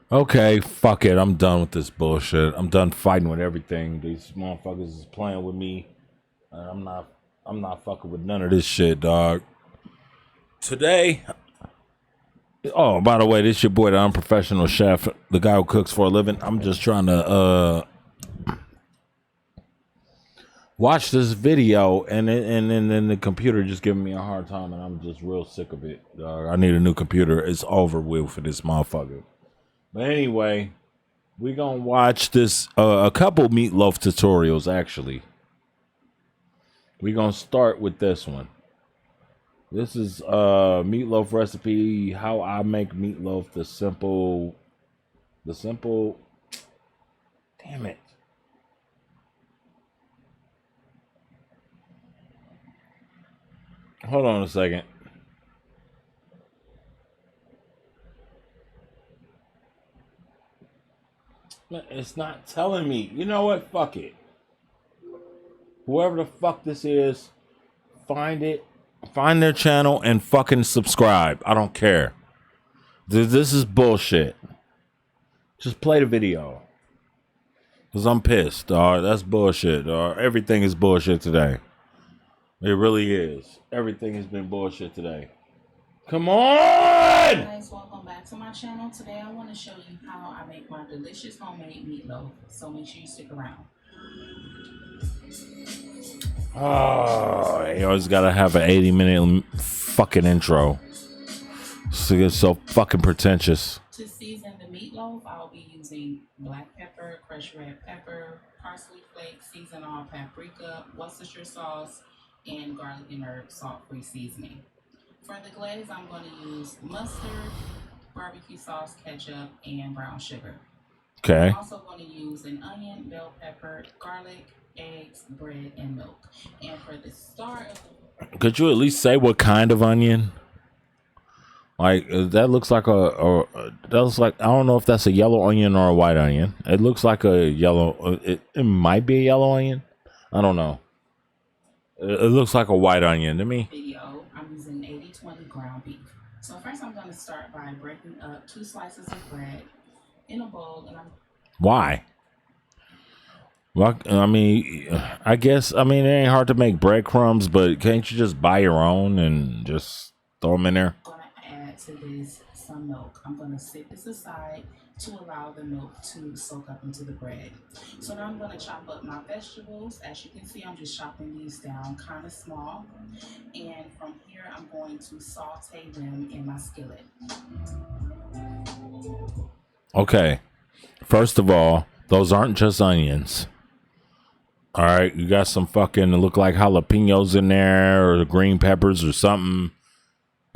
Okay, fuck it. I'm done with this bullshit. I'm done fighting with everything. These motherfuckers is playing with me. And I'm not fucking with none of this shit, dog. Today, oh, by the way, this your boy, the unprofessional chef, the guy who cooks for a living. I'm just trying to watch this video, and the computer just giving me a hard time, and I'm just real sick of it. I need a new computer. It's over with for this motherfucker. But anyway, we gonna watch this a couple meatloaf tutorials actually. We gonna start with this one. This is meatloaf recipe. How I make meatloaf. The simple. Damn it. Hold on a second. It's not telling me. You know what? Fuck it. Whoever the fuck this is, find it, find their channel, and fucking subscribe. I don't care. This is bullshit. Just play the video. Cause I'm pissed, dog. That's bullshit, dog. Everything is bullshit today. It really is. Everything has been bullshit today. Come on! Guys, welcome back to my channel. Today I want to show you how I make my delicious homemade meatloaf. So make sure you stick around. Oh, you always gotta have an 80-minute fucking intro. So fucking pretentious. To season the meatloaf, I'll be using black pepper, crushed red pepper, parsley flakes, seasoned all paprika, Worcestershire sauce, and garlic and herb salt-free seasoning. For the glaze, I'm going to use mustard, barbecue sauce, ketchup, and brown sugar. Okay. I'm also going to use an onion, bell pepper, garlic, eggs, bread, and milk. And for the start of the... Could you at least say what kind of onion? Like that looks like that looks like, I don't know if that's a yellow onion or a white onion. It looks like a yellow. It might be a yellow onion. I don't know. It looks like a white onion to me. Video, I'm using 80-20 ground beef. So first I'm going to start by breaking up 2 slices of bread in a bowl, and I'm... Why? Well, I mean, it ain't hard to make breadcrumbs, but can't you just buy your own and just throw them in there? I'm going to add to this some milk. I'm going to set this aside to allow the milk to soak up into the bread. So now I'm going to chop up my vegetables. As you can see, I'm just chopping these down kind of small. And from here, I'm going to saute them in my skillet. Okay. First of all, those aren't just onions. All right, you got some fucking look like jalapenos in there, or the green peppers or something.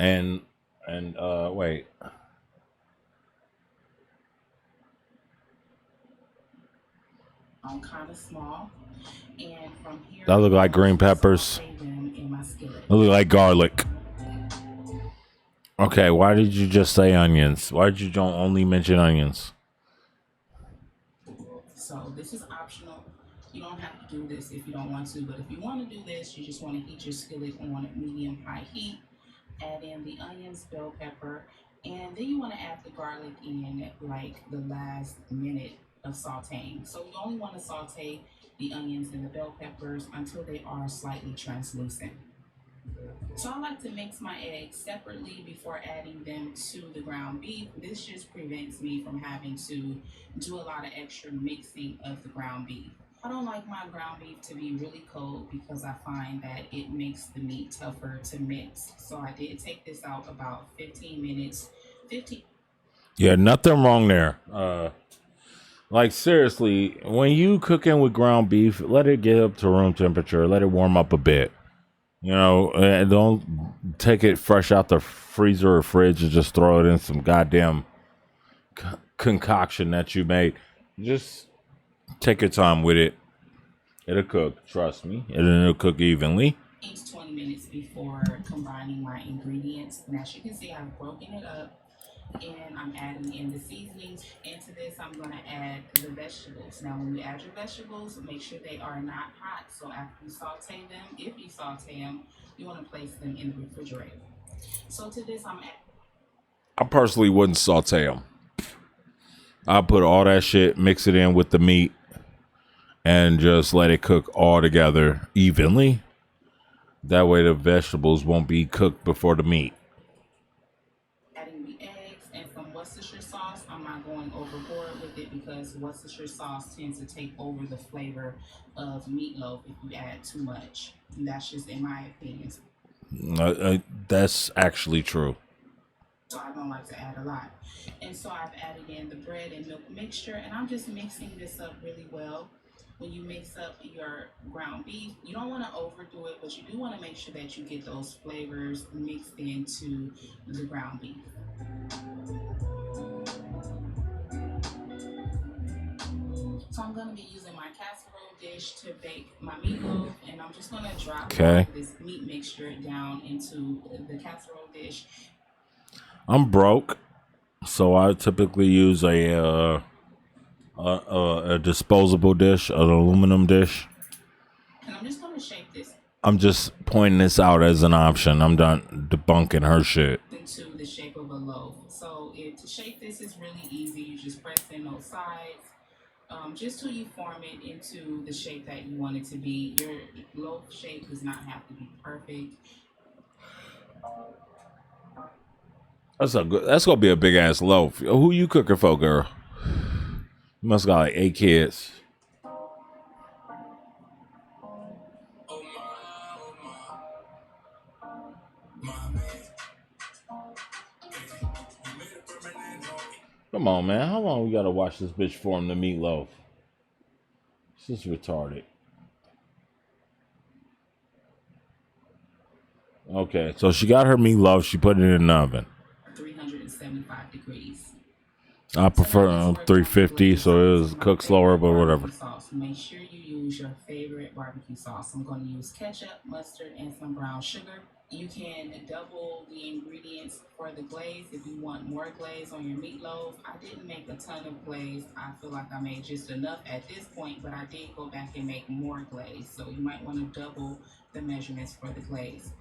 And wait. Kind of small, and from here That look like green peppers. That look like garlic. Okay, why did you just say onions? Why did you don't only mention onions? So this is optional. You don't have to do this if you don't want to, but if you want to do this, you just want to heat your skillet on medium-high heat. Add in the onions, bell pepper, and then you want to add the garlic in like the last minute of sauteing. So you only want to saute the onions and the bell peppers until they are slightly translucent. So I like to mix my eggs separately before adding them to the ground beef. This just prevents me from having to do a lot of extra mixing of the ground beef. I don't like my ground beef to be really cold because I find that it makes the meat tougher to mix. So I did take this out about 15 minutes. 15. Yeah, nothing wrong there. Like seriously, when you cooking with ground beef, let it get up to room temperature. Let it warm up a bit. You know, and don't take it fresh out the freezer or fridge and just throw it in some goddamn concoction that you made. Just take your time with it. It'll cook. Trust me. It'll cook evenly. 20 minutes before combining my ingredients. And as you can see, I've broken it up. And I'm adding in the seasonings. Into this, I'm going to add the vegetables. Now, when you add your vegetables, make sure they are not hot. So after you saute them, if you saute them, you want to place them in the refrigerator. So to this, I'm adding... I personally wouldn't saute them. I put all that shit, mix it in with the meat, and just let it cook all together evenly. That way the vegetables won't be cooked before the meat. Adding the eggs and some Worcestershire sauce. I'm not going overboard with it because Worcestershire sauce tends to take over the flavor of meatloaf if you add too much. And that's just in my opinion. That's actually true. So I don't like to add a lot. And so I've added in the bread and milk mixture, and I'm just mixing this up really well. When you mix up your ground beef, you don't want to overdo it, but you do want to make sure that you get those flavors mixed into the ground beef. So I'm going to be using my casserole dish to bake my meatloaf, and I'm just going to drop this meat mixture down into the casserole dish. I'm broke, so I typically use a disposable dish, an aluminum dish. And I'm just going to shape this. I'm just pointing this out as an option. I'm done debunking her shit. Into the shape of a loaf. So to shape this is really easy. You just press in those sides. Just till you form it into the shape that you want it to be. Your loaf shape does not have to be perfect. That's gonna be a big ass loaf. Who you cooking for, girl? You must got like 8 kids. Come on, man. How long we gotta watch this bitch form the meatloaf? This is retarded. Okay, so she got her meatloaf. She put it in the oven. 375 degrees. I prefer 350, so it was cooked slower, but whatever. Sauce. Make sure you use your favorite barbecue sauce. I'm going to use ketchup, mustard, and some brown sugar. You can double the ingredients for the glaze if you want more glaze on your meatloaf. I didn't make a ton of glaze. I feel like I made just enough at this point, but I did go back and make more glaze. So you might want to double the measurements for the glaze.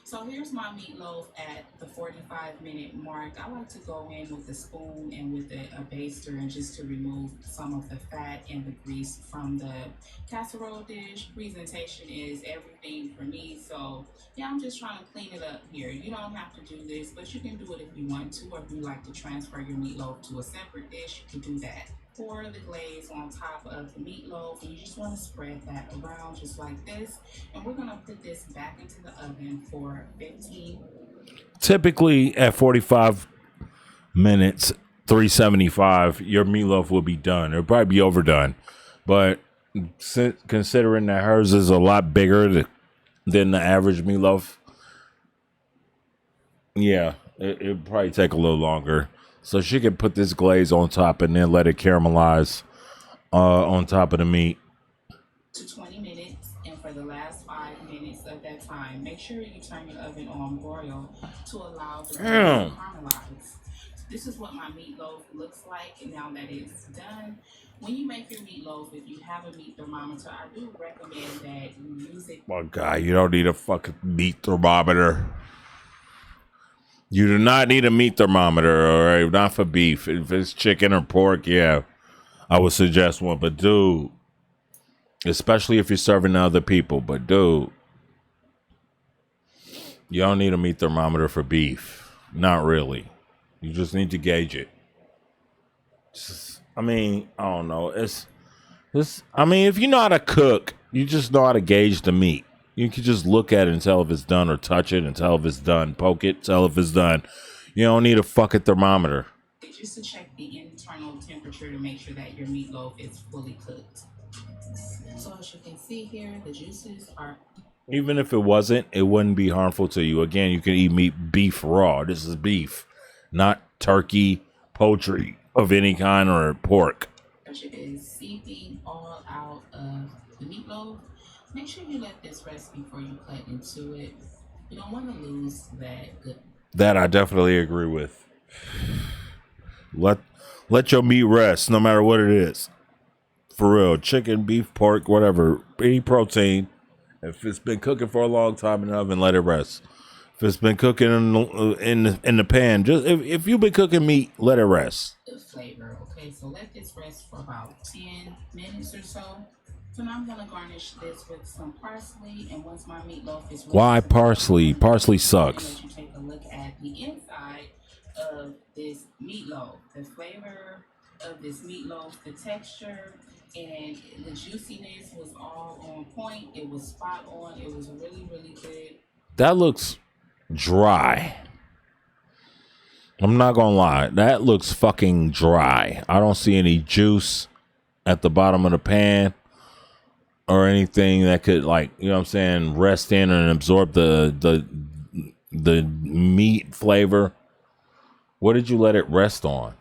So here's my meatloaf at the 45-minute mark. I like to go in with a spoon and with a baster and just to remove some of the fat and the grease from the casserole dish. Presentation is everything for me. So yeah, I'm just trying to clean it up here. You don't have to do this, but you can do it if you want to, or if you like to transfer your meatloaf to a separate dish, you can do that. Pour the glaze on top of the meatloaf, and you just want to spread that around just like this. And we're going to put this back into the oven for 15. Typically at 45 minutes, 375, your meatloaf will be done. It'll probably be overdone. But considering that hers is a lot bigger than the average meatloaf, yeah, it'll probably take a little longer. So she can put this glaze on top and then let it caramelize on top of the meat. To 20 minutes, and for the last 5 minutes of that time, make sure you turn your oven on broil to allow the glaze to caramelize. This is what my meatloaf looks like now that it's done. When you make your meatloaf, if you have a meat thermometer, I do recommend that you use it. Oh, God, you don't need a fucking meat thermometer. You do not need a meat thermometer, all right? Not for beef. If it's chicken or pork, yeah, I would suggest one. But, dude, especially if you're serving to other people, but, dude, you don't need a meat thermometer for beef. Not really. You just need to gauge it. I don't know. I mean, if you know how to cook, you just know how to gauge the meat. You can just look at it and tell if it's done, or touch it and tell if it's done. Poke it, tell if it's done. You don't need a fucking thermometer. Just to check the internal temperature to make sure that your meatloaf is fully cooked. So as you can see here, the juices are... Even if it wasn't, it wouldn't be harmful to you. Again, you can eat beef raw. This is beef, not turkey, poultry of any kind, or pork. It is seeping all out of the meatloaf. Make sure you let this rest before you cut into it. You don't want to lose that good. That I definitely agree with. Let your meat rest, no matter what it is. For real, chicken, beef, pork, whatever, any protein. If it's been cooking for a long time in the oven, let it rest. If it's been cooking in the pan, just if you've been cooking meat, let it rest. The flavor, okay? Okay, so let this rest for about 10 minutes or so. So now I'm gonna garnish this with some parsley, and once my meatloaf is ready Why to go, parsley? I'm gonna Parsley go ahead and sucks. let you take a look at the inside of this meatloaf. The flavor of this meatloaf, the texture, and the juiciness was all on point. It was spot on. It was really, really good. That looks dry. I'm not gonna lie. That looks fucking dry. I don't see any juice at the bottom of the pan or anything that could, like, you know what I'm saying, rest in and absorb the meat flavor. What did you let it rest on?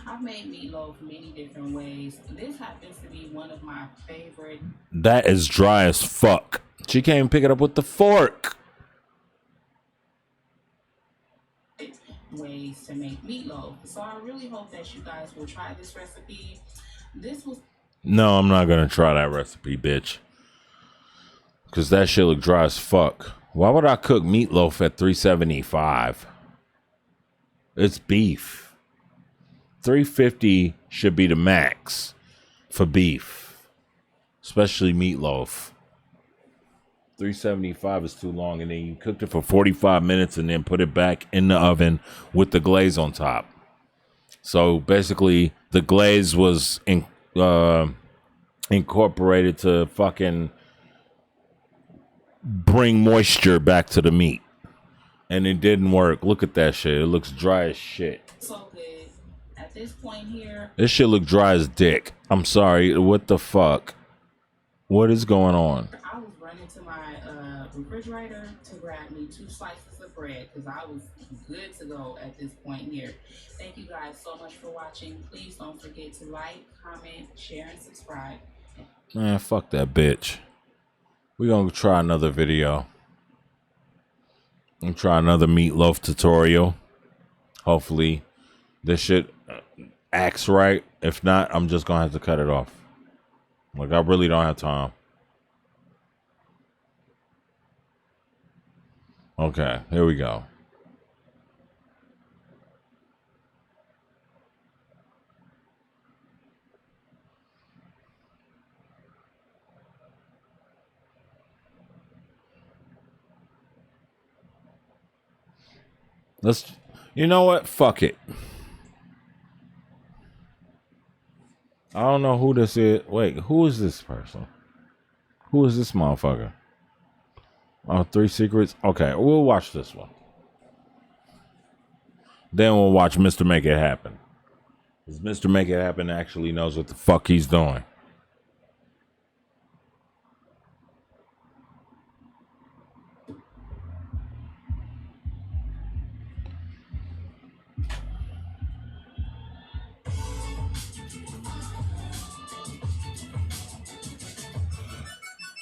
I've made meatloaf many different ways. This happens to be one of my favorite That is dry as fuck. She can't even pick it up with the fork. ways to make meatloaf. So I really hope that you guys will try this recipe. This was No, I'm not gonna try that recipe, bitch. Cause that shit look dry as fuck. Why would I cook meatloaf at 375? It's beef. 350 should be the max for beef, especially meatloaf. 375 is too long, and then you cooked it for 45 minutes and then put it back in the oven with the glaze on top. So basically, the glaze was incorporated to fucking bring moisture back to the meat, and it didn't work. Look at that shit. It looks dry as shit. so good. At this point here, This shit look dry as dick. I'm sorry. What the fuck? What is going on? I was running to my refrigerator to grab me 2 slices of bread because I was good to go at this point here. Thank you guys so much for watching. Please don't forget to like, comment, share, and subscribe. Man, fuck that bitch. We're gonna try another video. And try another meatloaf tutorial. Hopefully this shit acts right. If not, I'm just gonna have to cut it off. Like, I really don't have time. Okay, here we go. Let's, you know what? Fuck it. I don't know who this is. Wait, who is this person? Who is this motherfucker? Oh, 3 Secrets? Okay, we'll watch this one. Then we'll watch Mr. Make It Happen. Because Mr. Make It Happen actually knows what the fuck he's doing.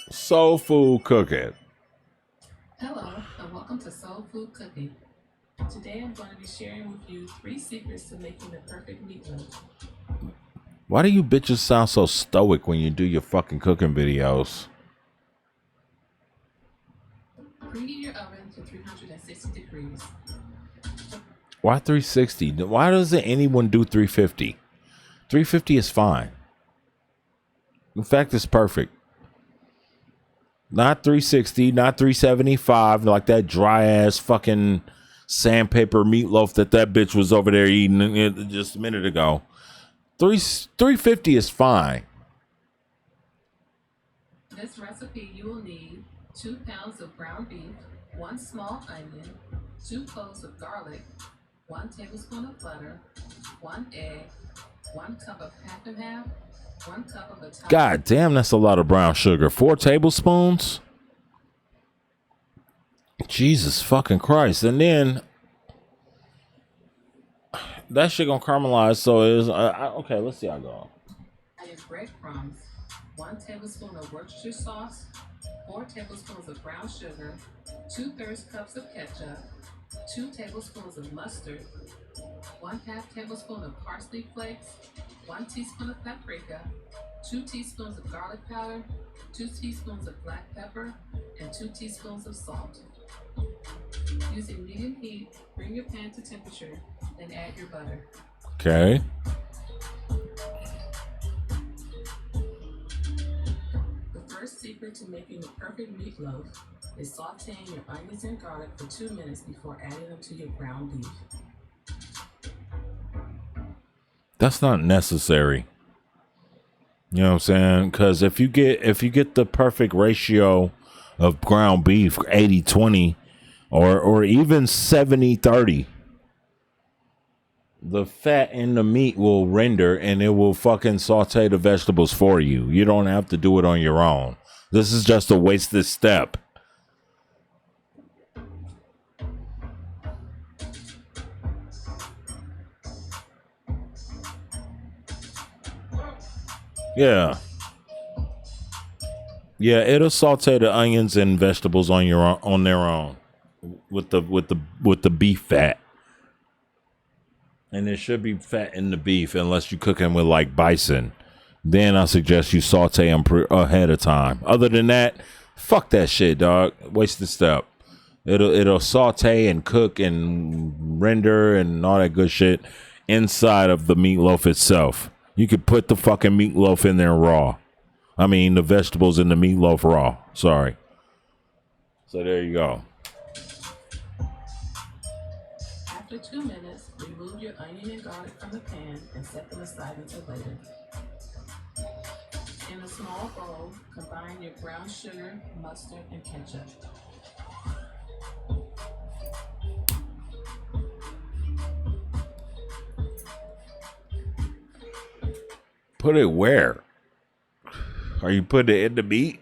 Soul Food Cooking. Hello, and welcome to Soul Food Cooking. Today I'm going to be sharing with you 3 secrets to making the perfect meatloaf. Why do you bitches sound so stoic when you do your fucking cooking videos? Preheat your oven to 360 degrees. Why 360? Why doesn't anyone do 350? 350 is fine. In fact, it's perfect. Not 360, not 375, like that dry ass fucking sandpaper meatloaf that bitch was over there eating just a minute ago. 350 is fine. This recipe you will need 2 pounds of ground beef, 1 small onion, 2 cloves of garlic, 1 tablespoon of butter, 1 egg, 1 cup of half and half, 1 cup of Italian. God damn, that's a lot of brown sugar. 4 tablespoons? Jesus fucking Christ. And then that shit gonna caramelize, so it's okay, let's see how I go. Add breadcrumbs, 1 tablespoon of Worcestershire sauce, 4 tablespoons of brown sugar, 2/3 cups of ketchup, 2 tablespoons of mustard, 1/2 tablespoon of parsley flakes, 1 teaspoon of paprika, 2 teaspoons of garlic powder, 2 teaspoons of black pepper, and 2 teaspoons of salt. Using medium heat, bring your pan to temperature, then add your butter. Okay. The first secret to making the perfect meatloaf is sauteing your onions and garlic for 2 minutes before adding them to your ground beef. That's not necessary. You know what I'm saying? Because if you get the perfect ratio of ground beef, 80-20, or even 70-30, the fat in the meat will render and it will fucking saute the vegetables for you. You don't have to do it on your own. This is just a wasted step. Yeah. Yeah, it'll saute the onions and vegetables on their own with the beef fat. And there should be fat in the beef unless you're cooking with like bison. Then I suggest you saute them ahead of time. Other than that, fuck that shit, dog. Wasted step. It'll saute and cook and render and all that good shit inside of the meatloaf itself. You could put the fucking meatloaf in there raw. I mean, the vegetables in the meatloaf raw. Sorry. So there you go. After 2 minutes, remove your onion and garlic from the pan and set them aside until later. In a small bowl, combine your brown sugar, mustard, and ketchup. Put it where? Are you putting it in the meat?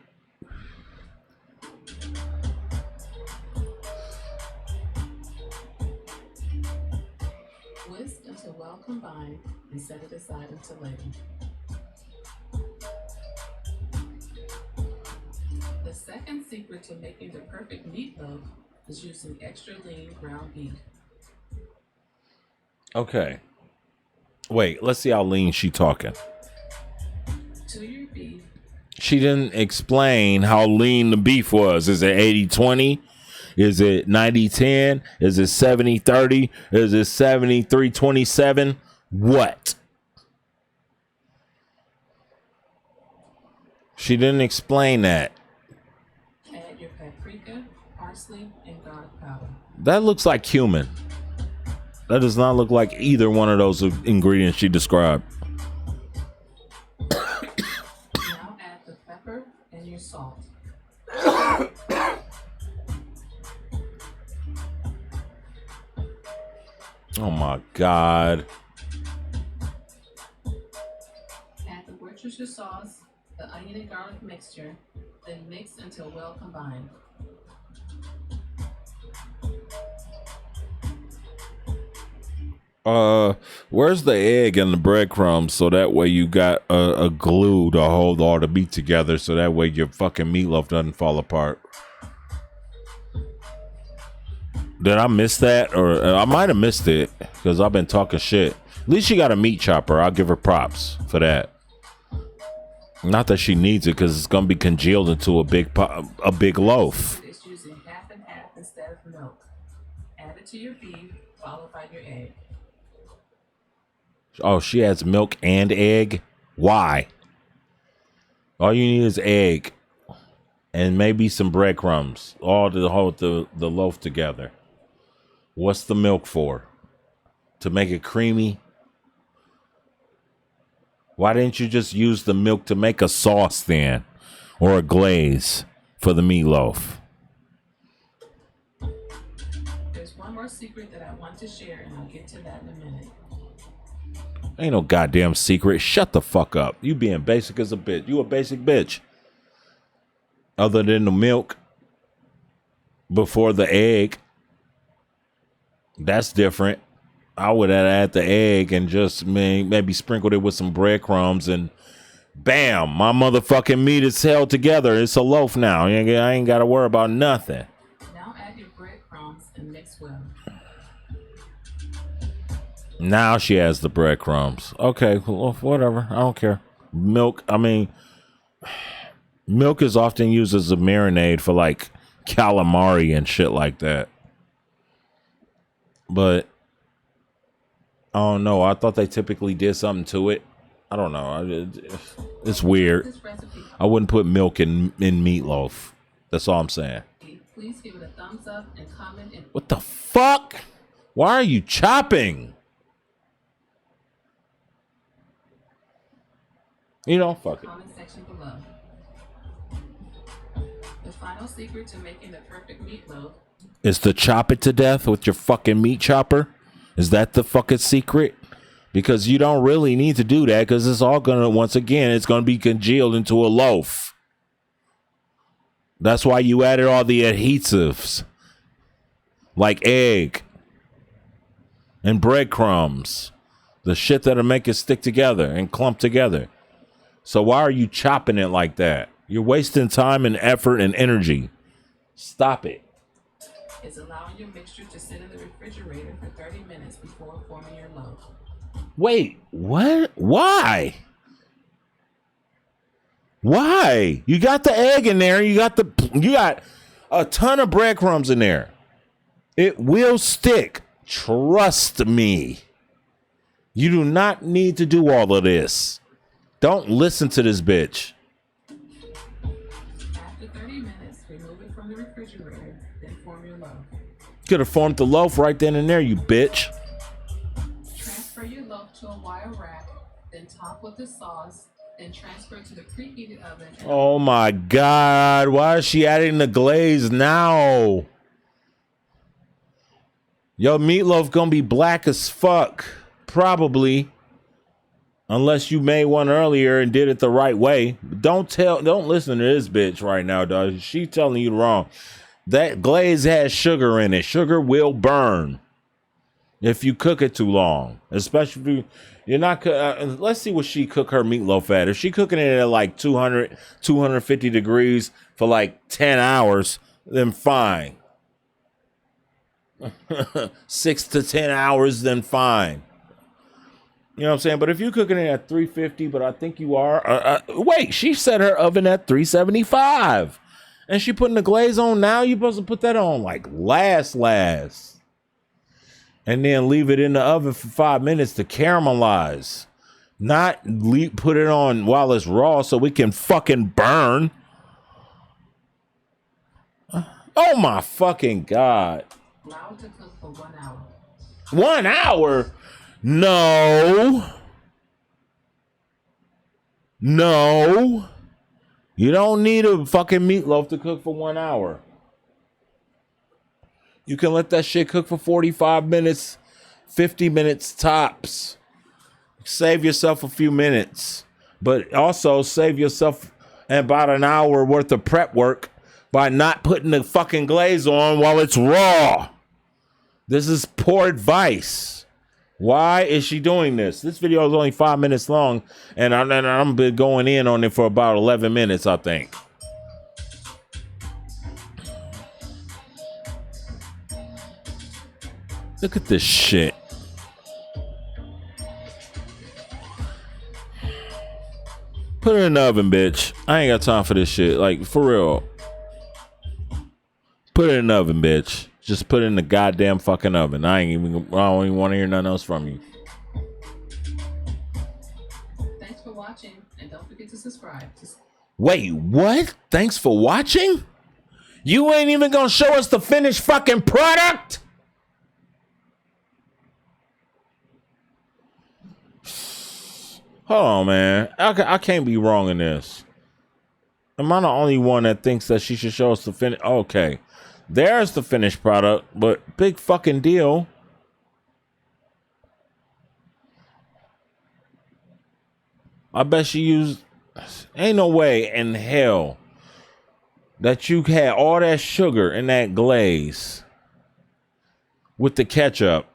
Whisk until well combined and set it aside until later. The second secret to making the perfect meatloaf is using extra lean ground beef. Okay. Wait, let's see how lean she talking. To your beef. She didn't explain how lean the beef was. Is it 80-20? Is it 90-10? Is it 70-30? Is it 73-27? What? She didn't explain that. Add your paprika, parsley, and garlic powder. That looks like cumin. That does not look like either one of those ingredients she described. Now add the pepper and your salt. Oh my God. Add the Worcestershire sauce, the onion and garlic mixture, then mix until well combined. Where's the egg and the breadcrumbs so that way you got a glue to hold all the meat together so that way your fucking meatloaf doesn't fall apart? Did I miss that? Or I might have missed it because I've been talking shit. At least she got a meat chopper. I'll give her props for that. Not that she needs it because it's going to be congealed into a big loaf. It's using half and half instead of milk. Add it to your beef, followed by your egg. Oh, she adds milk and egg? Why? All you need is egg and maybe some breadcrumbs. All to hold the loaf together. What's the milk for? To make it creamy? Why didn't you just use the milk to make a sauce then? Or a glaze for the meatloaf? There's one more secret that I want to share, and I'll get to that in a minute. Ain't no goddamn secret. Shut the fuck up. You being basic as a bitch. You a basic bitch. Other than the milk before the egg. That's different. I would add the egg and just maybe sprinkled it with some breadcrumbs and bam, my motherfucking meat is held together. It's a loaf now. I ain't got to worry about nothing. Now add your breadcrumbs and mix well. Now she has the breadcrumbs. Okay, well, whatever. I don't care. Milk is often used as a marinade for like calamari and shit like that. But I don't know. I thought they typically did something to it. I don't know. It's weird. I wouldn't put milk in meatloaf. That's all I'm saying. Please give it a thumbs up and comment. What the fuck? Why are you chopping? You know, fuck it. Comment section below. The final secret to making the perfect meatloaf is to chop it to death with your fucking meat chopper. Is that the fucking secret? Because you don't really need to do that, because it's all gonna, once again, it's gonna be congealed into a loaf. That's why you added all the adhesives, like egg and breadcrumbs, the shit that'll make it stick together and clump together. So why are you chopping it like that? You're wasting time and effort and energy. Stop it. Is allowing your mixture to sit in the refrigerator for 30 minutes before forming your loaf. Wait, what? Why? Why? You got the egg in there. You got a ton of breadcrumbs in there. It will stick. Trust me. You do not need to do all of this. Don't listen to this bitch. After 30 minutes, remove it from the refrigerator, then form your loaf. Could have formed the loaf right then and there, you bitch. Transfer your loaf to a wire rack, then top with the sauce, then transfer it to the preheated oven. Oh my God. Why is she adding the glaze now? Yo, meatloaf gonna be black as fuck. Probably. Unless you made one earlier and did it the right way. Don't listen to this bitch right now, dog. She telling you wrong. That glaze has sugar in it. Sugar will burn if you cook it too long. Especially if you're not. Let's see what she cook her meatloaf at. If she cooking it at like 200, 250 degrees for like 10 hours, then fine. 6 to 10 hours, then fine. You know what I'm saying? But if you're cooking it at 350, but I think you are. Wait, she set her oven at 375. And she putting the glaze on now? You're supposed to put that on like last. And then leave it in the oven for 5 minutes to caramelize. Not put it on while it's raw so we can fucking burn. Oh my fucking God. Allow it to cook for 1 hour. 1 hour? No. You don't need a fucking meatloaf to cook for 1 hour. You can let that shit cook for 45 minutes, 50 minutes tops. Save yourself a few minutes. But also save yourself about an hour worth of prep work by not putting the fucking glaze on while it's raw. This is poor advice. Why is she doing this? This video is only 5 minutes long, and I'm been going in on it for about 11 minutes, I think. Look at this shit. Put it in the oven, bitch. I ain't got time for this shit. Like, for real. Put it in the oven, bitch. Just put it in the goddamn fucking oven. I don't even want to hear nothing else from you. Thanks for watching, and don't forget to subscribe. Wait, what? Thanks for watching? You ain't even gonna show us the finished fucking product? Hold on, man. I can't be wrong in this. Am I the only one that thinks that she should show us the finish? Okay. There's the finished product, but big fucking deal. I bet she used... Ain't no way in hell that you had all that sugar in that glaze with the ketchup.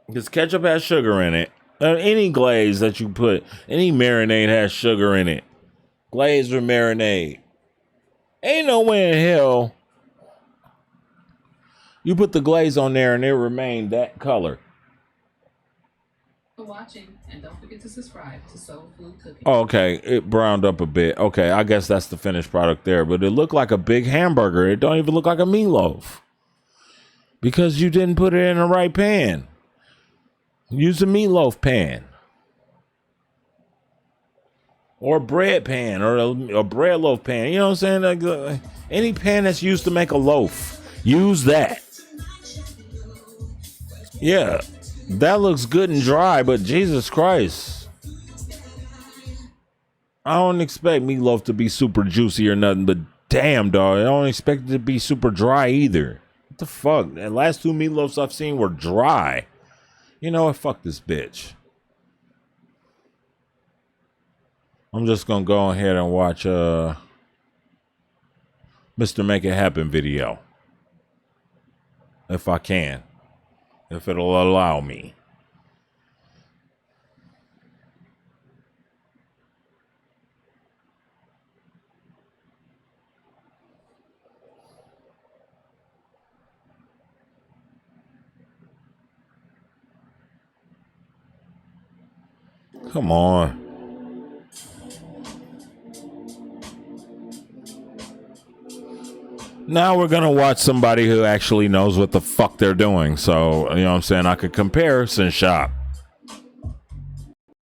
Because ketchup has sugar in it. Any glaze that you put, any marinade has sugar in it. Glaze or marinade. Ain't no way in hell you put the glaze on there and it remained that color. For watching, and don't forget to subscribe to Soul Food Cooking. Oh, okay, it browned up a bit. Okay, I guess that's the finished product there. But it looked like a big hamburger. It don't even look like a meatloaf. Because you didn't put it in the right pan. Use a meatloaf pan. Or a bread pan, or a bread loaf pan. You know what I'm saying? Like, any pan that's used to make a loaf, use that. Yeah, that looks good and dry, but Jesus Christ. I don't expect meatloaf to be super juicy or nothing, but damn, dog, I don't expect it to be super dry either. What the fuck? The last two meatloafs I've seen were dry. You know what? Fuck this bitch. I'm just gonna go ahead and watch Mr. Make It Happen video. If I can. If it'll allow me. Come on. Now we're gonna watch somebody who actually knows what the fuck they're doing. So, you know what I'm saying? I could comparison shop.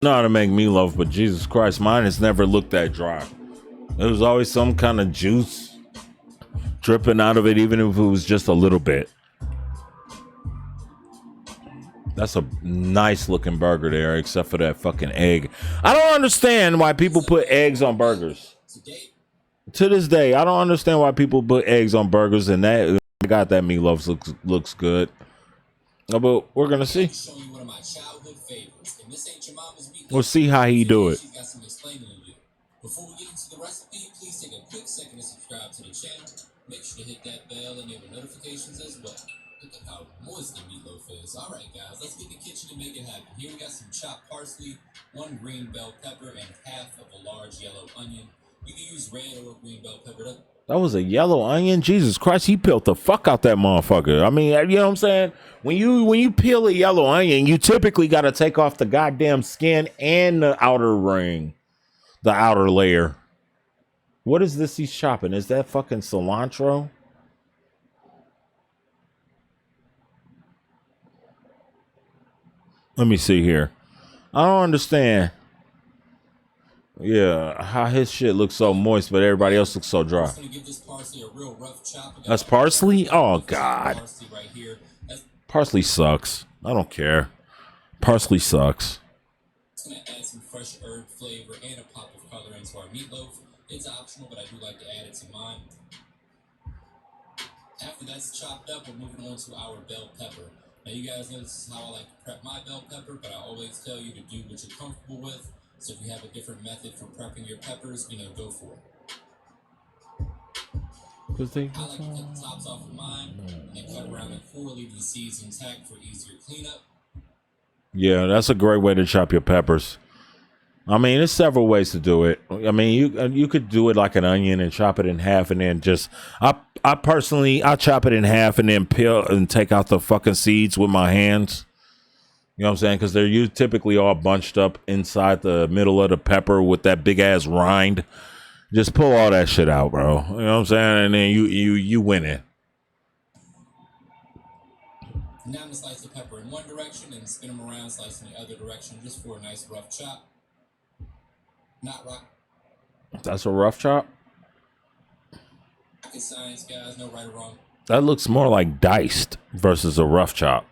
Know how to make meatloaf, but Jesus Christ, mine has never looked that dry. There was always some kind of juice dripping out of it, even if it was just a little bit. That's a nice looking burger there, except for that fucking egg. I don't understand why people put eggs on burgers. To this day, I don't understand why people put eggs on burgers, and that got that meatloaf looks good. But we're gonna see. We'll see how he do it. Before we get into the recipe, please take a quick second to subscribe to the channel. Make sure to hit that bell and enable notifications as well. Look at how moist the meatloaf is. All right, guys, let's get in the kitchen and make it happen. Here we got some chopped parsley, 1 green bell pepper, and half of a large yellow onion. You can use red or green bell pepper. That was a yellow onion. Jesus Christ, he peeled the fuck out that motherfucker. I mean, you know what I'm saying? When you peel a yellow onion, you typically got to take off the goddamn skin and the outer ring, the outer layer. What is this he's chopping? Is that fucking cilantro? Let me see here. I don't understand. Yeah, how his shit looks so moist, but everybody else looks so dry. That's parsley? Oh, God. Parsley sucks. I don't care. Parsley sucks. It's going to add some fresh herb flavor and a pop of color into our meatloaf. It's optional, but I do like to add it to mine. After that's chopped up, we're moving on to our bell pepper. Now, you guys know this is how I like to prep my bell pepper, but I always tell you to do what you're comfortable with. So if you have a different method for prepping your peppers, go for it. I like to cut the tops off of mine and then cut around the core, leave the seeds intact for easier cleanup. Yeah, that's a great way to chop your peppers. I mean, there's several ways to do it. I mean, you could do it like an onion and chop it in half, and then just I personally chop it in half and then peel and take out the fucking seeds with my hands. You know what I'm saying? Because they're typically all bunched up inside the middle of the pepper with that big ass rind. Just pull all that shit out, bro. You know what I'm saying? And then you win it. Now I'm gonna slice the pepper in one direction and spin them around, slicing the other direction, just for a nice rough chop. Not rock. That's a rough chop? Rocket science, guys. No right or wrong. That looks more like diced versus a rough chop.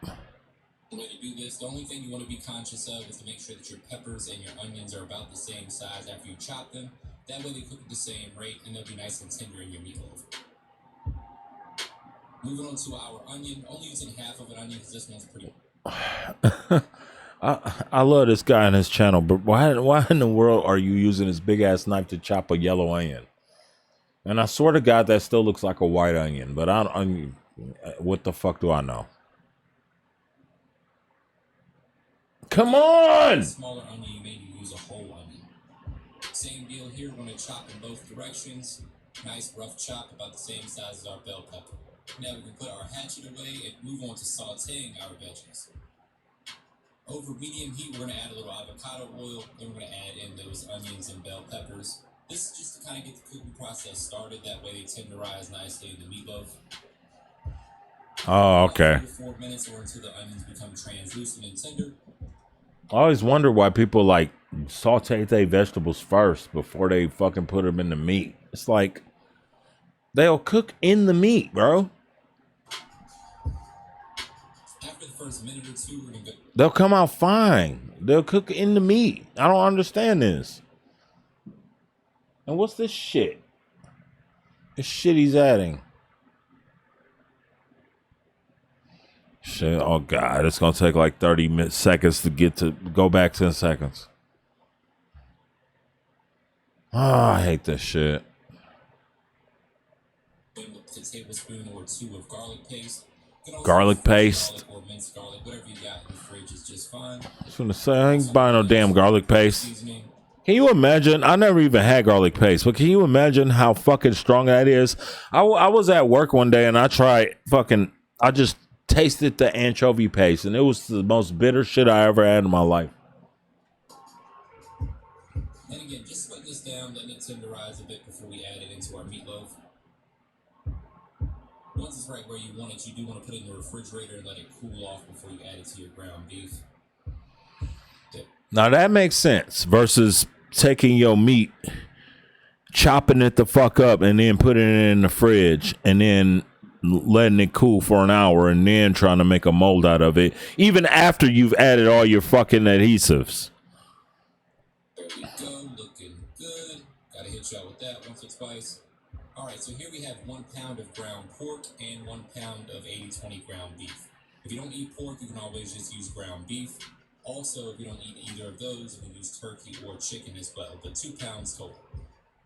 The way to do this, the only thing you want to be conscious of is to make sure that your peppers and your onions are about the same size after you chop them. That way they cook at the same rate and they'll be nice and tender in your meatloaf. Moving on to our onion, only using half of an onion because this one's pretty... I love this guy on his channel, but why in the world are you using this big ass knife to chop a yellow onion? And I swear to God, that still looks like a white onion, but what the fuck do I know? Come on! Smaller onion, you may use a whole onion. Same deal here, we're going to chop in both directions. Nice rough chop, about the same size as our bell pepper. Now we can put our hatchet away and move on to sauteing our veggies. Over medium heat, we're going to add a little avocado oil. Then we're going to add in those onions and bell peppers. This is just to kind of get the cooking process started. That way they tenderize nicely in the meatloaf. Oh, okay. 3 to 4 minutes or until the onions become translucent and tender. I always wonder why people like saute their vegetables first before they fucking put them in the meat. It's like they'll cook in the meat, bro. After the first minute or two, we're gonna go. They'll come out fine. They'll cook in the meat. I don't understand this. And what's this shit? This shit he's adding. Shit, oh God, it's gonna take like 30 seconds to go back 10 seconds. Oh, I hate this shit. With a tablespoon or two of garlic paste. Garlic paste. Garlic or minced garlic, whatever you got in the fridge is just fine. I was gonna say, I ain't buying no damn garlic paste. Can you imagine? I never even had garlic paste, but can you imagine how fucking strong that is? I was at work one day and I just tasted the anchovy paste and it was the most bitter shit I ever had in my life. And again, just put this down, letting it tenderize a bit before we add it into our meatloaf. Once it's right where you want it, you do want to put it in the refrigerator and let it cool off before you add it to your ground beef. Now that makes sense versus taking your meat, chopping it the fuck up, and then putting it in the fridge and then letting it cool for an hour and then trying to make a mold out of it, even after you've added all your fucking adhesives. There we go, looking good. Gotta hit y'all with that once or twice. All right, so here we have 1 pound of ground pork and 1 pound of 80-20 ground beef. If you don't eat pork, you can always just use ground beef. Also, if you don't eat either of those, you can use turkey or chicken as well, but 2 pounds total.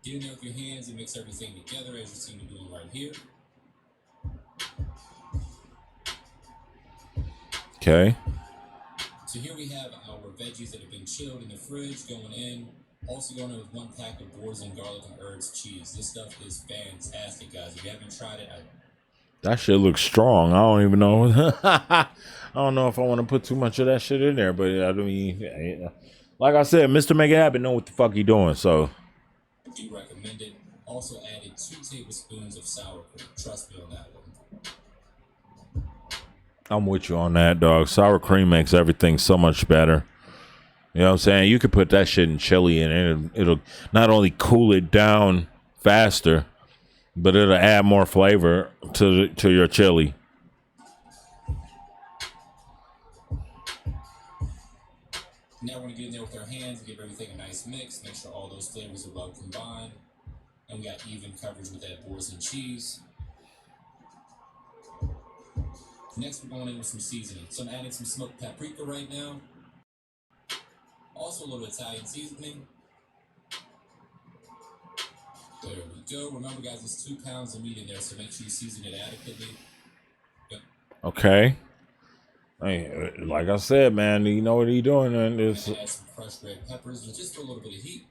Get in there with your hands and mix everything together as you see me doing right here. Okay. So here we have our veggies that have been chilled in the fridge going in. Also going in with 1 pack of boars and garlic and herbs cheese. This stuff is fantastic, guys. If you haven't tried it, that shit looks strong. I don't even know. I don't know if I want to put too much of that shit in there, but I mean, like I said, Mr. Make It Happen know what the fuck he doing, so. I do recommend it. Also added 2 tablespoons of sour cream. Trust me on that one. I'm with you on that, dog. Sour cream makes everything so much better. You know what I'm saying? You could put that shit in chili and it'll not only cool it down faster, but it'll add more flavor to your chili. Now we're going to get in there with our hands and give everything a nice mix. Make sure all those flavors are well combined. And we got even coverage with that boars and cheese. Next, we're going in with some seasoning. So I'm adding some smoked paprika right now. Also a little Italian seasoning. There we go. Remember, guys, it's 2 pounds of meat in there, so make sure you season it adequately. Yep. Okay. Hey, like I said, man, you know what he's doing, and it's add some crushed red peppers just for a little bit of heat.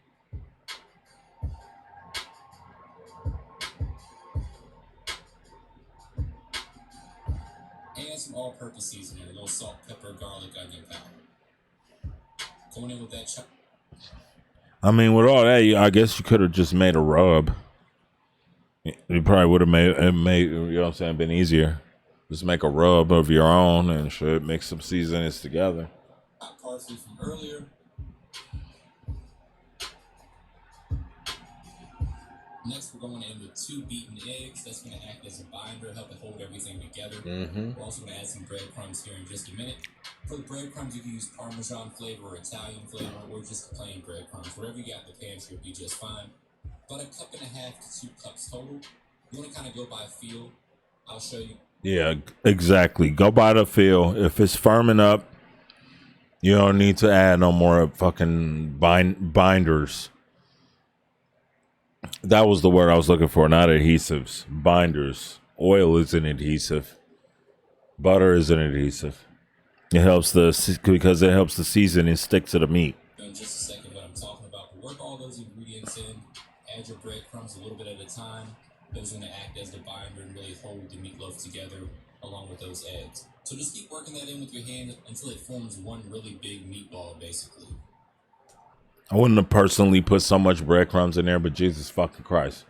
And some all-purpose seasoning, a little salt, pepper, garlic, onion powder. Going in with that chop. I mean, with all that, I guess you could have just made a rub. You probably would have made, you know what I'm saying, been easier. Just make a rub of your own and shit, mix some seasonings together. Hot parsley from earlier. Next, we're going in with 2 beaten eggs. That's going to act as a binder, help it hold everything together. We're also going to add some breadcrumbs here in just a minute. For the breadcrumbs, you can use Parmesan flavor or Italian flavor, or just plain breadcrumbs. Whatever you got in the pantry will be just fine. About 1.5 cups to 2 cups total. You want to kind of go by feel. I'll show you. Yeah, exactly. Go by the feel. If it's firming up, you don't need to add no more fucking binders. That was the word I was looking for, not adhesives. Binders. Oil is an adhesive. Butter is an adhesive. It helps because it helps the seasoning stick to the meat. In just a second, what I'm talking about. Work all those ingredients in. Add your breadcrumbs a little bit at a time. Those are going to act as the binder and really hold the meatloaf together along with those eggs. So just keep working that in with your hand until it forms one really big meatball, basically. I wouldn't have personally put so much breadcrumbs in there, but Jesus fucking Christ.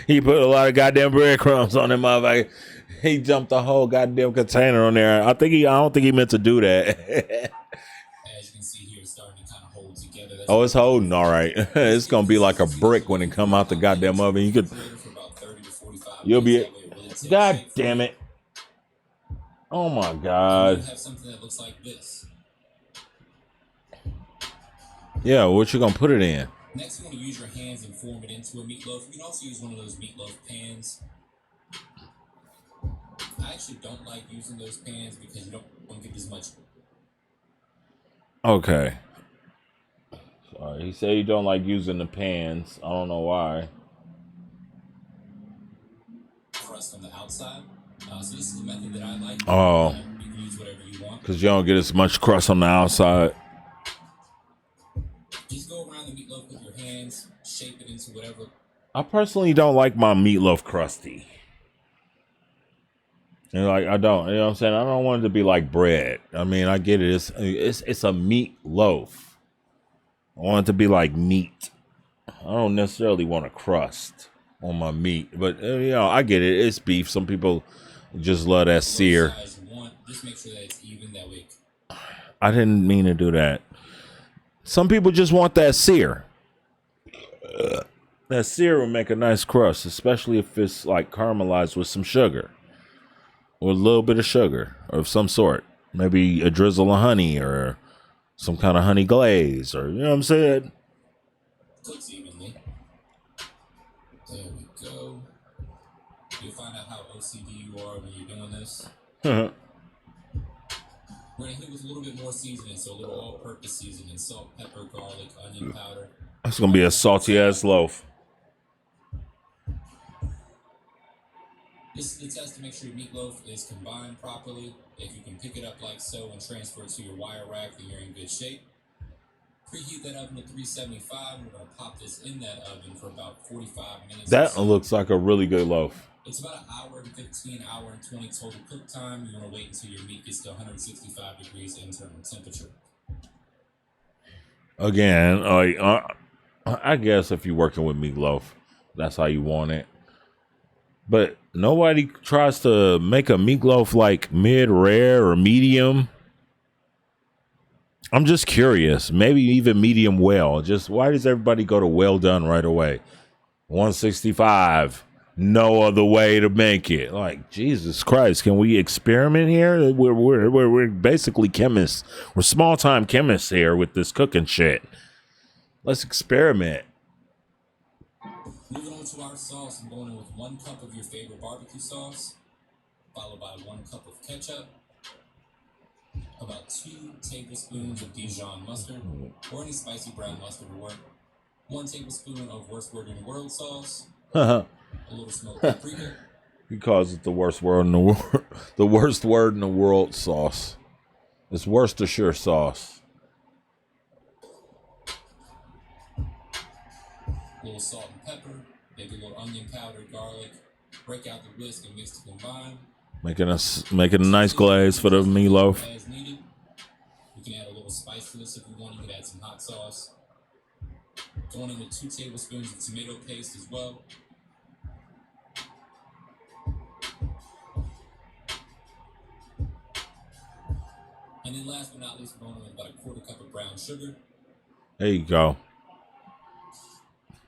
He put a lot of goddamn breadcrumbs on him, motherfucker. He dumped the whole goddamn container on there. I don't think he meant to do that. As you can see here, it's starting to kind of hold together. Oh, it's holding all right. It's gonna be like a brick when it come out the goddamn oven. You could, you'll be, god damn it. Oh my god. You have something that looks like this. Yeah, what you gonna put it in? Next, you want to use your hands and form it into a meatloaf. You can also use one of those meatloaf pans. I actually don't like using those pans because you don't get as much. Okay. Sorry, he said you don't like using the pans. I don't know why. Crust on the outside. So this is the method that I like. Oh. You can use whatever you want. Because you don't get as much crust on the outside. Just go around the meatloaf with your hands, shape it into whatever. I personally don't like my meatloaf crusty. And like I don't, you know what I'm saying? I don't want it to be like bread. I mean, I get it. It's a meat loaf. I want it to be like meat. I don't necessarily want a crust on my meat, but you know, I get it. It's beef. Some people just love that sear. Just make sure that it's even that way. I didn't mean to do that. Some people just want that sear. That sear will make a nice crust, especially if it's like caramelized with some sugar. Or a little bit of sugar of some sort. Maybe a drizzle of honey or some kind of honey glaze or, you know what I'm saying? Cooks evenly. There we go. You'll find out how OCD you are when you're doing this. We're going to hit with a little bit more seasoning, so a little all-purpose seasoning, salt, pepper, garlic, onion powder. That's going to be a salty-ass loaf. This is the test to make sure your meatloaf is combined properly. If you can pick it up like so and transfer it to your wire rack, then you're in good shape. Preheat that oven to 375. We're going to pop this in that oven for about 45 minutes. That looks like a really good loaf. It's about an hour and 15, hour and 20 total cook time. You want to wait until your meat gets to 165 degrees internal temperature. Again, I guess if you're working with meatloaf, that's how you want it. But nobody tries to make a meatloaf like mid-rare or medium. I'm just curious. Maybe even medium well. Just why does everybody go to well done right away? 165. No other way to make it. Like, Jesus Christ, can we experiment here? We're basically chemists. We're small-time chemists here with this cooking shit. Let's experiment. Moving on to our sauce, I'm going in with 1 cup of your favorite barbecue sauce, followed by 1 cup of ketchup, about 2 tablespoons of Dijon mustard, or any spicy brown mustard will work, 1 tablespoon of worst word in the world sauce, a little smoked paprika. He calls it the worst word in the world. The worst word in the world sauce. It's Worcestershire sauce. A little salt and pepper, maybe a little onion powder, garlic. Break out the whisk and mix to combine. Making a nice glaze for the meatloaf. As needed. You can add a little spice to this if you want. You can add some hot sauce. Going in with 2 tablespoons of tomato paste as well. And then last but not least, we're going in with about a 1/4 cup of brown sugar. There you go.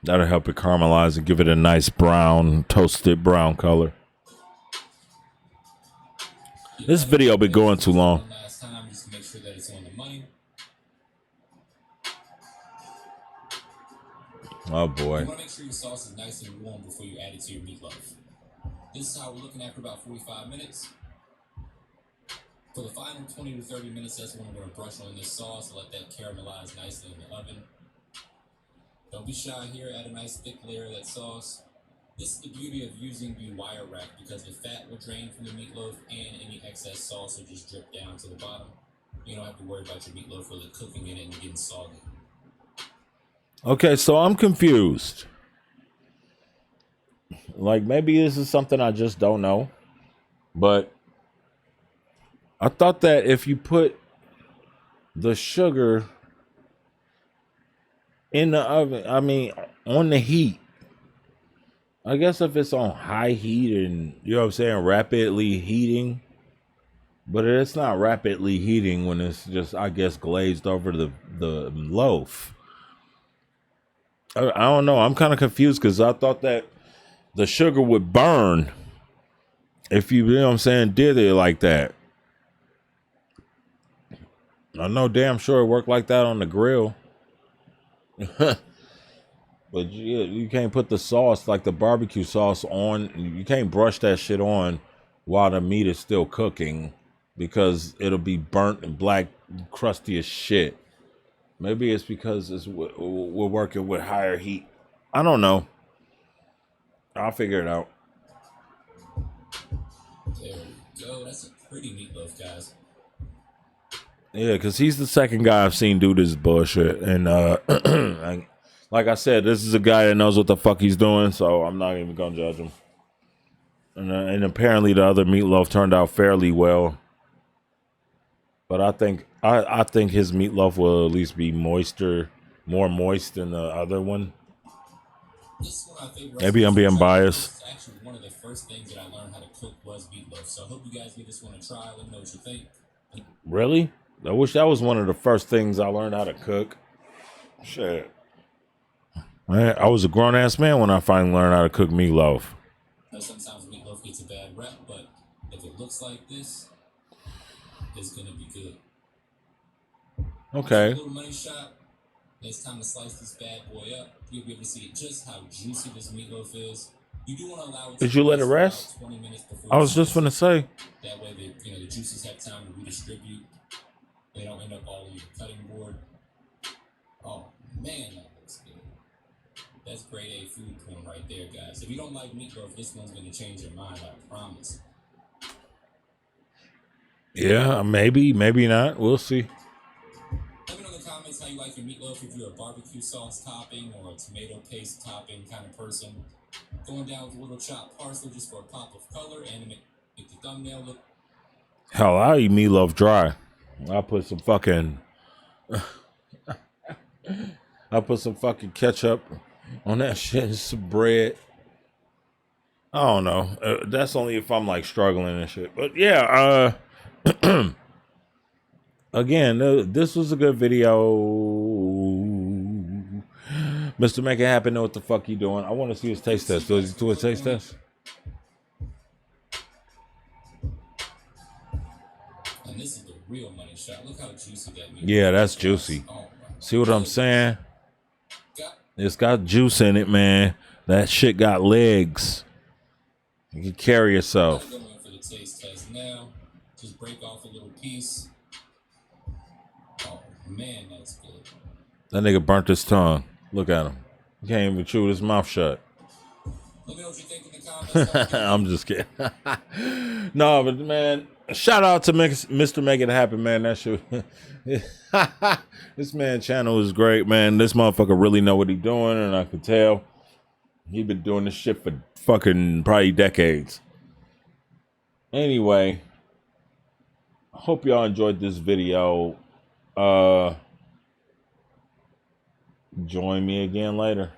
That'll help it caramelize and give it a nice brown, toasted brown color. This video been going too long. Last time, just to make sure that it's on the money. Oh boy. You want to make sure your sauce is nice and warm before you add it to your meatloaf. This is how we're looking at for about 45 minutes. For the final 20 to 30 minutes, that's when we're going to brush on this sauce and let that caramelize nicely in the oven. Don't be shy here, add a nice thick layer of that sauce. This is the beauty of using the wire rack because the fat will drain from the meatloaf and any excess sauce will just drip down to the bottom. You don't have to worry about your meatloaf really cooking in it and getting soggy. Okay, so I'm confused. Like maybe this is something I just don't know. But I thought that if you put the sugar in the oven, I mean, on the heat, I guess if it's on high heat and, you know what I'm saying, rapidly heating, but it's not rapidly heating when it's just, I guess, glazed over the loaf. I don't know. I'm kind of confused because I thought that the sugar would burn if you know what I'm saying, did it like that. I know damn sure it worked like that on the grill. But you can't put the sauce, like the barbecue sauce, on. You can't brush that shit on while the meat is still cooking because it'll be burnt and black, crusty as shit. Maybe it's because we're working with higher heat. I don't know. I'll figure it out. There we go. That's a pretty meatloaf, guys. Yeah, because he's the second guy I've seen do this bullshit. And like I said, this is a guy that knows what the fuck he's doing, so I'm not even going to judge him. And apparently the other meatloaf turned out fairly well. But I think his meatloaf will at least be more moist than the other one. This is one of my favorite Maybe I'm being biased. It's actually one of the first things that I learned how to cook was meatloaf. So I hope you guys give this one a try. Let me know what you think. Really? I wish that was one of the first things I learned how to cook. Shit. Man, I was a grown-ass man when I finally learned how to cook meatloaf. Now, sometimes meatloaf gets a bad rep, but if it looks like this, it's going to be good. Okay. A little money shot. It's time to slice this bad boy up. You'll be able to see just how juicy this meatloaf is. You do want to allow it to Did you let it rest? 20 minutes before I was just gonna say. That way, the juices have time to redistribute. They don't end up all in your cutting board. Oh man, that looks good. That's grade A food porn right there, guys. If you don't like meatloaf, this one's gonna change your mind. I promise. Yeah, maybe not. We'll see. Let me know in the comments how you like your meatloaf. If you're a barbecue sauce topping or a tomato paste topping kind of person. Going down with a little chopped parsley just for a pop of color and to make the thumbnail look. Hell, I eat meatloaf dry. I put some fucking ketchup on that shit and some bread. I don't know. That's only if I'm like struggling and shit. But yeah, again, this was a good video. Mr. Make It Happen, know what the fuck he doing. I want to see his taste test. Does he do a taste test? And this is the real money shot. Look how juicy that meat is. Yeah, that's juicy. Oh, see what I'm saying? It's got juice in it, man. That shit got legs. You can carry yourself. I'm going for the taste test now. Just break off a little piece. Oh, man, that's good. That nigga burnt his tongue. Look at him. He can't even chew his mouth shut. Let me know what you think in the comments. I'm just kidding. No, but man, shout out to Mr. Make It Happen, man. That shit. This man channel is great, man. This motherfucker really know what he doing, and I could tell he been doing this shit for fucking probably decades. Anyway, hope y'all enjoyed this video. Join me again later.